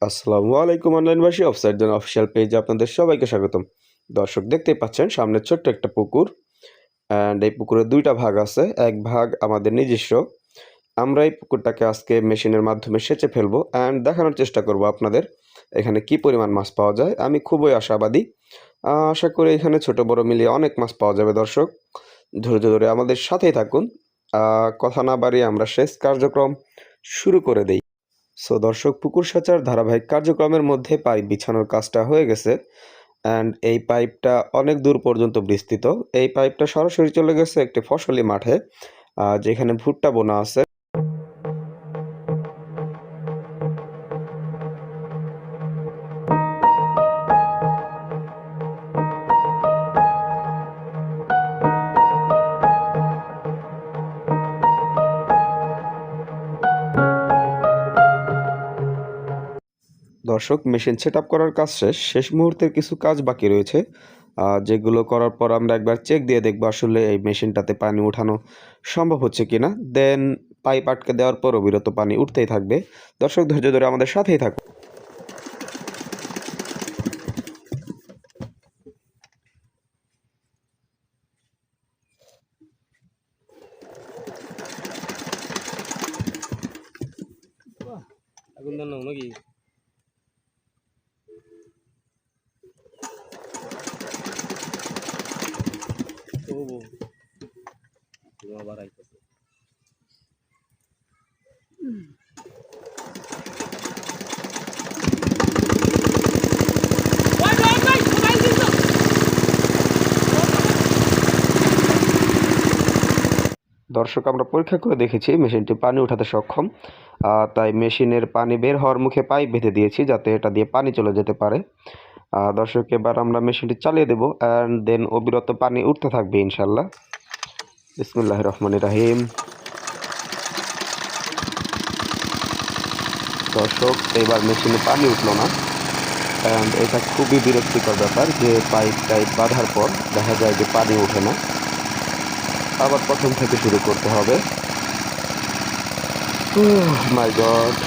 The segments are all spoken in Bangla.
আসসালামু আলাইকুম অনলাইনবাসী অফসাইড জোন অফিসিয়াল পেজে আপনাদের সবাইকে স্বাগতম। দর্শক দেখতেই পাচ্ছেন সামনে ছোট্ট একটা পুকুর অ্যান্ড এই পুকুরের দুইটা ভাগ আছে। এক ভাগ আমাদের নিজস্ব। আমরা এই পুকুরটাকে আজকে মেশিনের মাধ্যমে সেচে ফেলবো অ্যান্ড দেখানোর চেষ্টা করব আপনাদের এখানে কি পরিমাণ মাছ পাওয়া যায়। আমি খুবই আশাবাদী। আশা করি এখানে ছোট বড় মিলিয়ে অনেক মাছ পাওয়া যাবে। দর্শক ধৈর্য ধরে আমাদের সাথেই থাকুন। কথা না বাড়িয়ে আমরা সেচ কার্যক্রম শুরু করে দেই। সো দর্শক পুকুর সেচার ধারাবাহিক কার্যক্রমের মধ্যে পাইপ বিছানোর কাজটা হয়ে গেছে অ্যান্ড এই পাইপটা অনেক দূর পর্যন্ত বিস্তৃত। এই পাইপটা সরাসরি চলে গেছে একটি ফসলি মাঠে যেখানে ভুট্টা বোনা আছে। দর্শক মেশিন সেট আপ করার কাজ শেষ মুহূর্তের কিছু কাজ বাকি রয়েছে, যেগুলো করার পর আমরা একবার চেক দিয়ে দেখবো আসলে এই মেশিনটাতে পানি উঠানো সম্ভব হচ্ছে কিনা। দেন পাইপ আটকে দেওয়ার পর অবিরত পানি উঠতেই থাকবে। দর্শক ধৈর্য ধরে আমাদের সাথেই থাকুন। আগুন দেন নাকি আবার আইতেছে। দর্শক আমরা পরীক্ষা করে দেখেছি মেশিনটি পানি উঠাতে সক্ষম, তাই মেশিনের পানি বের হওয়ার মুখে পাইপ বেঁধে দিয়েছি যাতে এটা দিয়ে পানি চলে যেতে পারে। দর্শক এবার আমরা মেশিনটি চালিয়ে দেবো অ্যান্ড দেন অবিরত পানি উঠতে থাকবে ইনশাল্লাহ। বিসমিল্লাহির রহমানির রহিম। দর্শক এবার মেশিনে পানি উঠলো না অ্যান্ড এটা খুবই বিরক্তিকর ব্যাপার যে পাইপ বাঁধার পর দেখা যায় যে পানি ওঠে না। আবার প্রথম থেকে শুরু করতে হবে। মাই গড।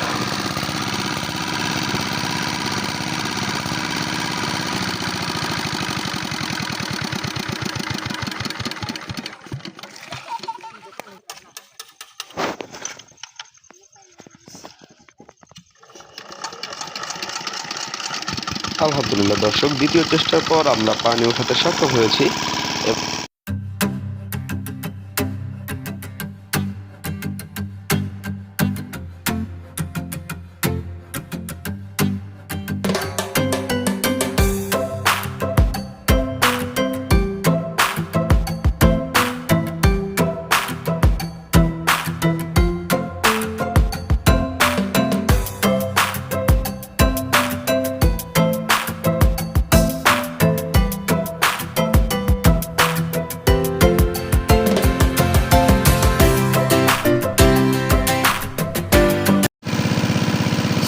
আলহামদুলিল্লাহ দর্শক দ্বিতীয় চেষ্টার পর আমরা পানি উঠাতে সক্ষম হয়েছি।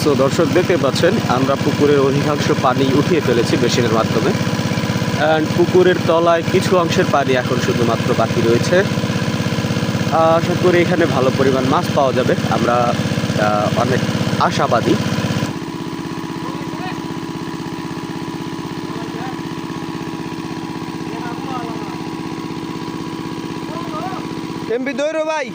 সো দর্শক দেখতে পাচ্ছেন আমরা পুকুরের অধিকাংশ পানি উঠিয়ে ফেলেছি মেশিনের মাধ্যমে অ্যান্ড পুকুরের তলায় কিছু অংশের পানি এখন শুধুমাত্র বাকি রয়েছে। আশা করি এখানে ভালো পরিমাণ মাছ পাওয়া যাবে, আমরা অনেক আশাবাদী। এমবি দৈরো ভাই।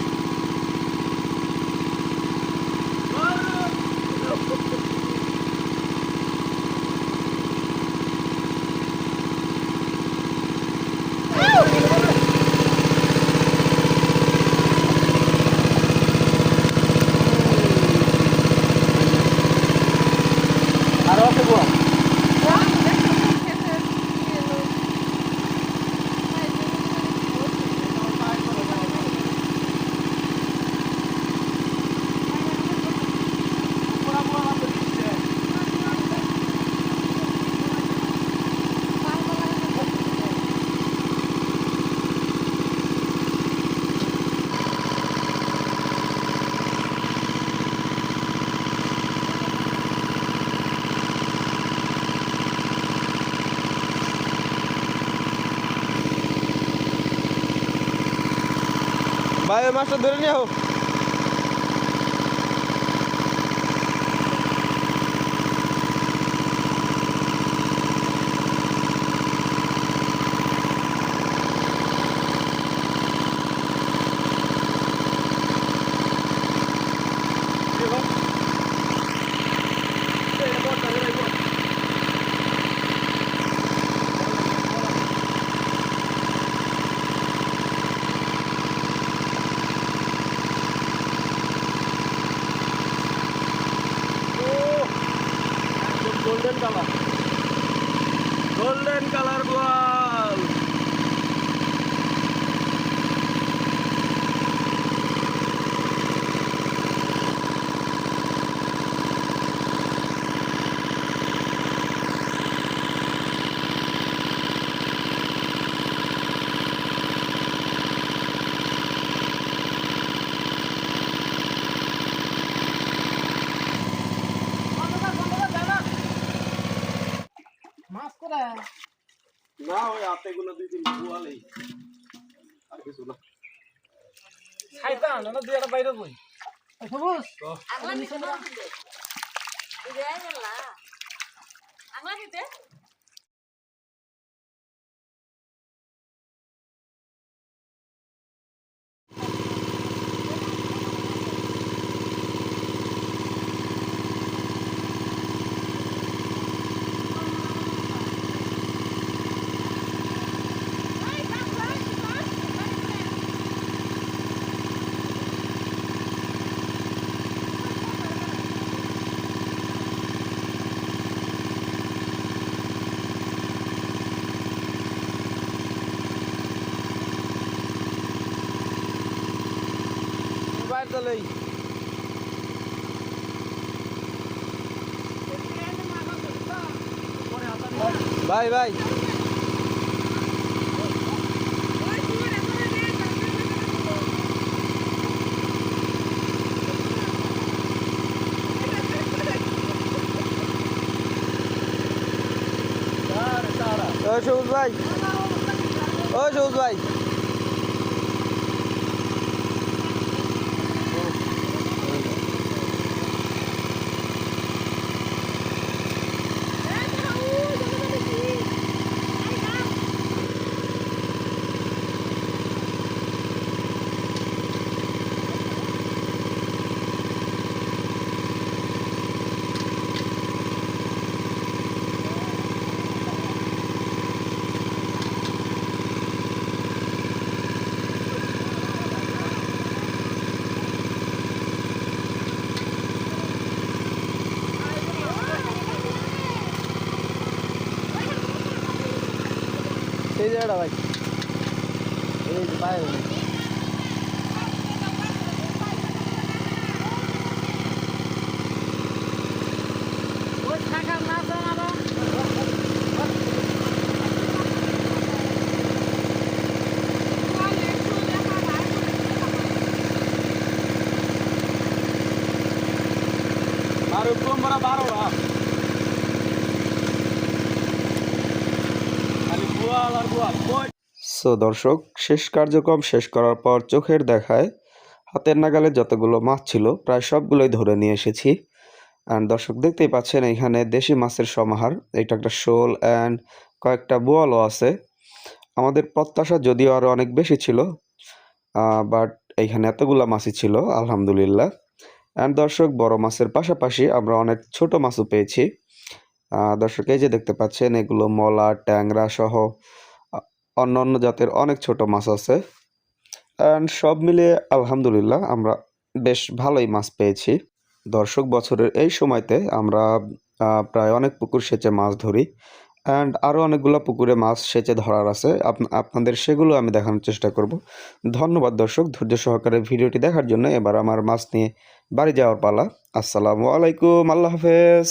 ভাই ওই মাছটা ধরে নিয়ে হোক। না ওই হাতে গুলো 2-3 বুয়ালেই আর কিছু না। খাইতা না দুই একটা বাইরে বই সবুজ আগলা নিতে না দিতে দিতে আইলা আগলা নিতে বাইরে চলেই ভাই ভাই ও সবুজ ভাই ও সবুজ ভাই সেই জায়গাটা ভাই এই যে বাইরে ওই থাকা না জানাবো আর তোমরা 12 খালি বুয়াল আর বুয়াল। সো দর্শক শেষ কার্যক্রম শেষ করার পর চোখের দেখায় হাতের নাগালে যতগুলো মাছ ছিল প্রায় সবগুলোই ধরে নিয়ে এসেছি। অ্যান্ড দর্শক দেখতেই পাচ্ছেন এখানে দেশি মাছের সমাহার, এটা একটা শোল অ্যান্ড কয়েকটা বোয়ালও আছে। আমাদের প্রত্যাশা যদিও আরও অনেক বেশি ছিল, বাট এইখানে এতগুলা মাছই ছিল আলহামদুলিল্লাহ। অ্যান্ড দর্শক বড় মাছের পাশাপাশি আমরা অনেক ছোট মাছও পেয়েছি। দর্শক এই যে দেখতে পাচ্ছেন এগুলো মলা, ট্যাংরা সহ অন্য অন্য জাতের অনেক ছোট মাছ আছে। অ্যান্ড সব মিলিয়ে আলহামদুলিল্লাহ আমরা বেশ ভালোই মাছ পেয়েছি। দর্শক বছরের এই সময়তে আমরা প্রায় অনেক পুকুর সেচে মাছ ধরি, অ্যান্ড আরও অনেকগুলো পুকুরে মাছ সেচে ধরার আছে, আপনাদের সেগুলো আমি দেখানোর চেষ্টা করব। ধন্যবাদ দর্শক ধৈর্য সহকারে ভিডিওটি দেখার জন্য। এবার আমার মাছ নিয়ে বাড়ি যাওয়ার পালা। আসসালামু আলাইকুম, আল্লাহ হাফেজ।